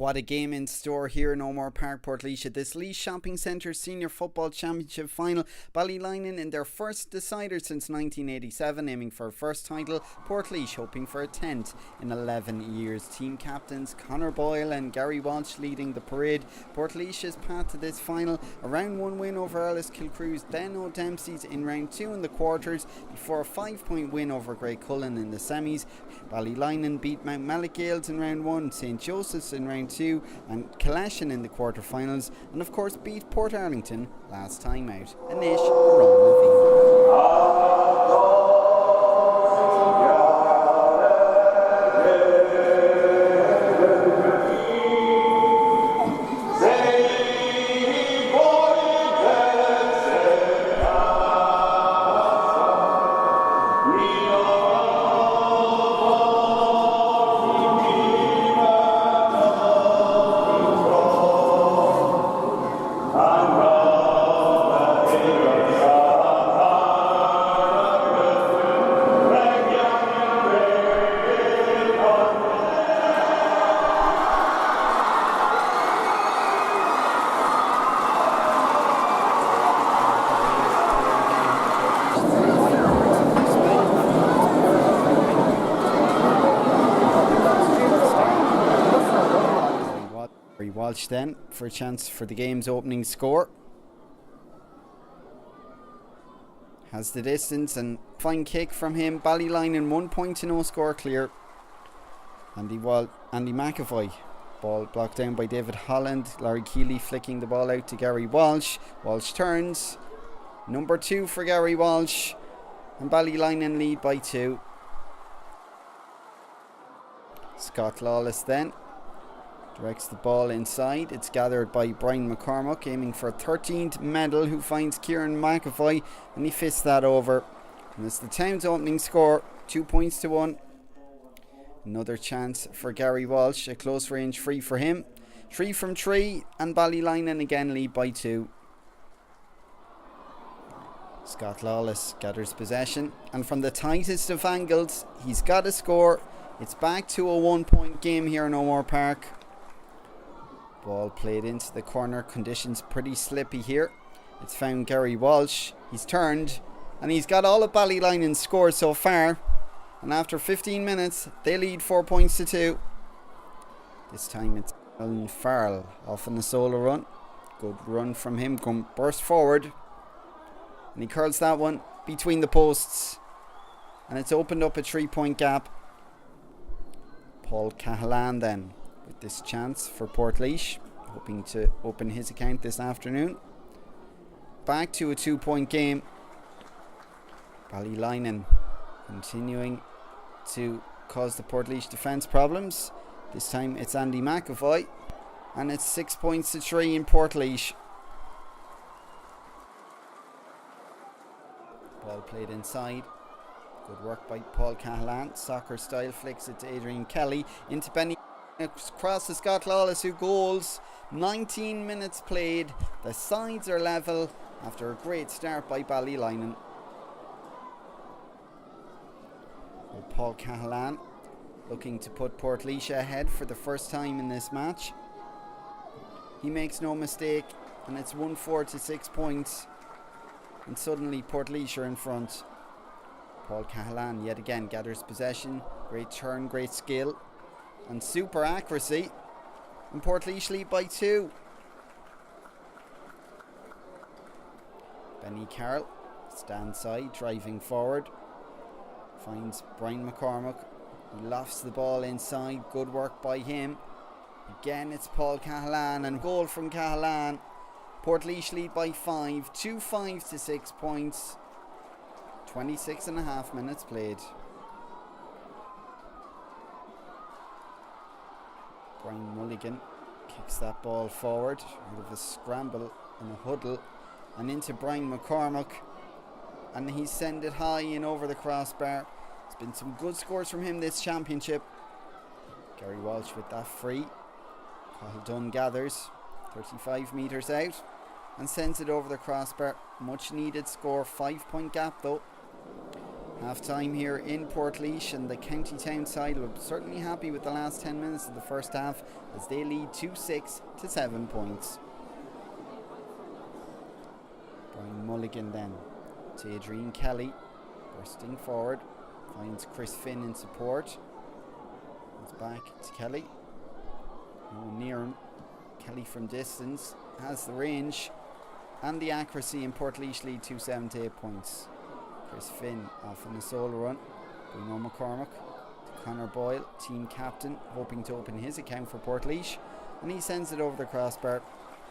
What a game in store here in O'More Park, Portlaoise. This Laois Shopping Centre Senior Football Championship final. Ballylinan in their first decider since 1987, aiming for a first title. Portlaoise hoping for a 10th in 11 years. Team captains Conor Boyle and Gary Walsh leading the parade. Portlaoise's path to this final, a round 1 win over Ellis Kilcrews, then O'Dempsey's in round 2 in the quarters, before a 5-point win over Grey Cullen in the semis. Ballylinan beat Mount Malachales in round 1, St Joseph's in round 2 and Killashan in the quarterfinals, and of course beat Portarlington last time out. Anish Ron Walsh then for a chance for the game's opening score. Has the distance and fine kick from him. Ballylinan 1 point to no score clear. Andy McAvoy. Ball blocked down by David Holland. Larry Keeley flicking the ball out to Gary Walsh. Walsh turns. Number 2 for Gary Walsh. And Ballylinan lead by 2. Scott Lawless then directs the ball inside. It's gathered by Brian McCormack, aiming for a 13th medal, who finds Kieran McAvoy, and he fists that over. And it's the town's opening score, 2 points to 1. Another chance for Gary Walsh, a close range free for him. 3 from 3, and Ballylinan again lead by 2. Scott Lawless gathers possession, and from the tightest of angles, he's got a score. It's back to a 1 point game here in O'More Park. Ball played into the corner, conditions pretty slippy here. It's found Gary Walsh, he's turned, and he's got all of Ballylinan's scores so far. And after 15 minutes, they lead 4 points to 2. This time it's Alan Farrell off on a solo run. Good run from him, burst forward. And he curls that one between the posts. And it's opened up a 3-point gap. Paul Cahalan then with this chance for Portlaoise, hoping to open his account this afternoon. Back to a 2-point game. Ballylinan continuing to cause the Portlaoise defence problems. This time it's Andy McAvoy, and it's 6 points to 3 in Portlaoise. Ball played inside. Good work by Paul Cahalan. Soccer style, flicks it to Adrian Kelly into Benny. Across to Scott Lawless, who goals. 19 minutes played. The sides are level after a great start by Ballylinan. Well, Paul Cahalan looking to put Portlaoise ahead for the first time in this match. He makes no mistake, and it's 1-4 to 6 points. And suddenly Portlaoise are in front. Paul Cahalan yet again gathers possession. Great turn, great skill, and super accuracy. And Portlaoise lead by 2. Benny Carroll stands side, driving forward. Finds Brian McCormack. He lofts the ball inside. Good work by him. Again it's Paul Cahalan, and goal from Cahalan. Portlaoise lead by 5. 2-5 to 6 points. 26 and a half minutes played. Brian Mulligan kicks that ball forward out of a scramble and a huddle, and into Brian McCormack, and he sent it high and over the crossbar. There's been some good scores from him this championship. Gary Walsh with that free. Cathal Dunn gathers 35 metres out and sends it over the crossbar. Much needed score, 5-point gap though. Half time here in Portlaoise, and the County Town side were certainly happy with the last 10 minutes of the first half as they lead 2-6 to 7 points. Brian Mulligan then to Adrian Kelly, bursting forward, finds Chris Finn in support. It's back to Kelly. No one near him. Kelly from distance has the range and the accuracy, and Portlaoise lead 2-7 to 8 points. Chris Finn off on a solo run. Bruno McCormick to Conor Boyle, team captain, hoping to open his account for Portlaoise, and he sends it over the crossbar.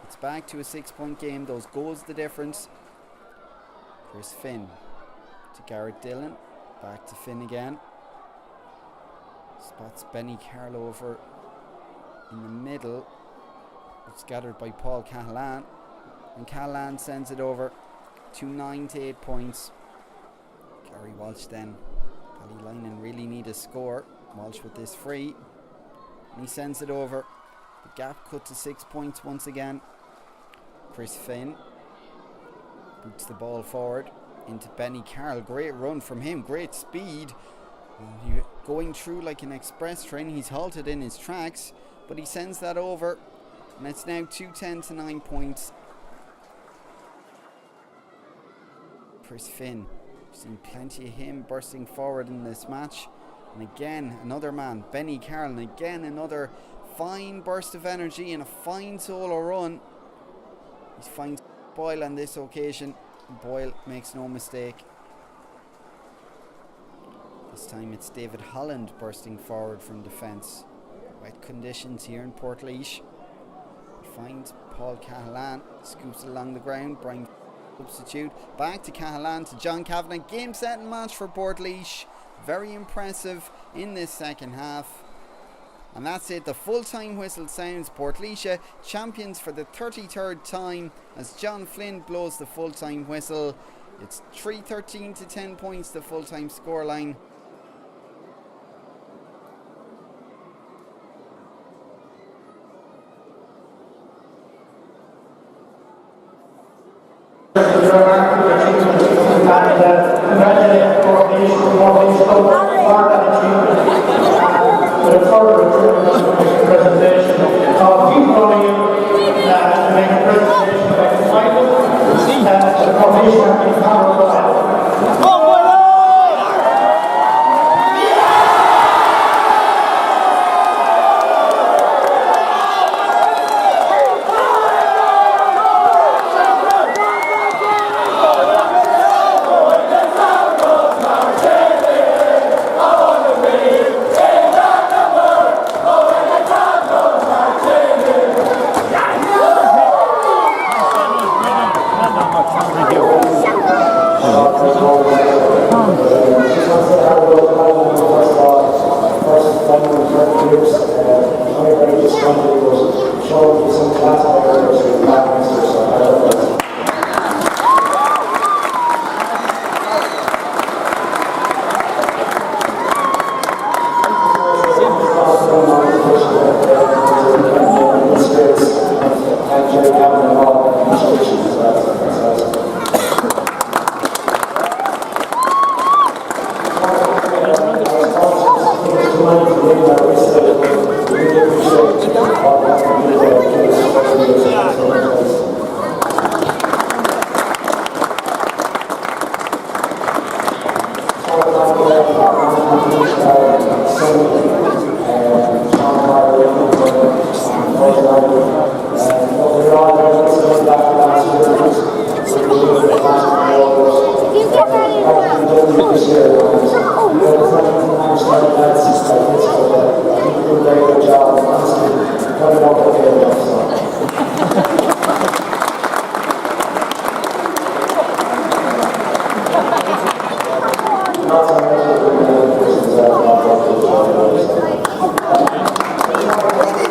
It's back to a 6-point game. Those goals the difference. Chris Finn to Garrett Dillon, back to Finn again. Spots Benny Carl over in the middle. It's gathered by Paul Cahalane, and Cahalane sends it over to 9 to 8 points. Gary Walsh then. Ballylinan really need a score. Walsh with this free, and he sends it over. The gap cut to 6 points once again. Chris Finn boots the ball forward into Benny Carl. Great run from him, great speed. Going through like an express train. He's halted in his tracks, but he sends that over, and it's now 2-10 to 9 points. Chris Finn, we've seen plenty of him bursting forward in this match. And again, another man, Benny Carl, and again another fine burst of energy and a fine solo run. He finds Boyle on this occasion. Boyle makes no mistake. This time it's David Holland bursting forward from defence. Wet conditions here in Portlaoise. He finds Paul Cahalane, scoops along the ground. Brian substitute. Back to Cahalane to John Kavanagh. Game, set and match for Portlaoise. Very impressive in this second half. And that's it. The full-time whistle sounds. Portlaoise champions for the 33rd time as John Flynn blows the full-time whistle. It's 3-13 to 10 points, the full-time scoreline.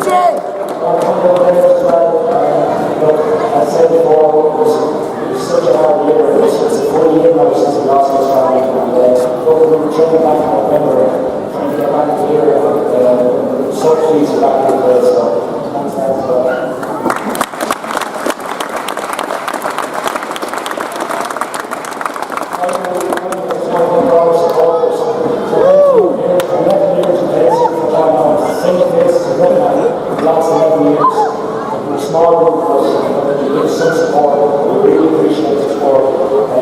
DJ! games, and a small group of us, and you give some support, we really appreciate the support.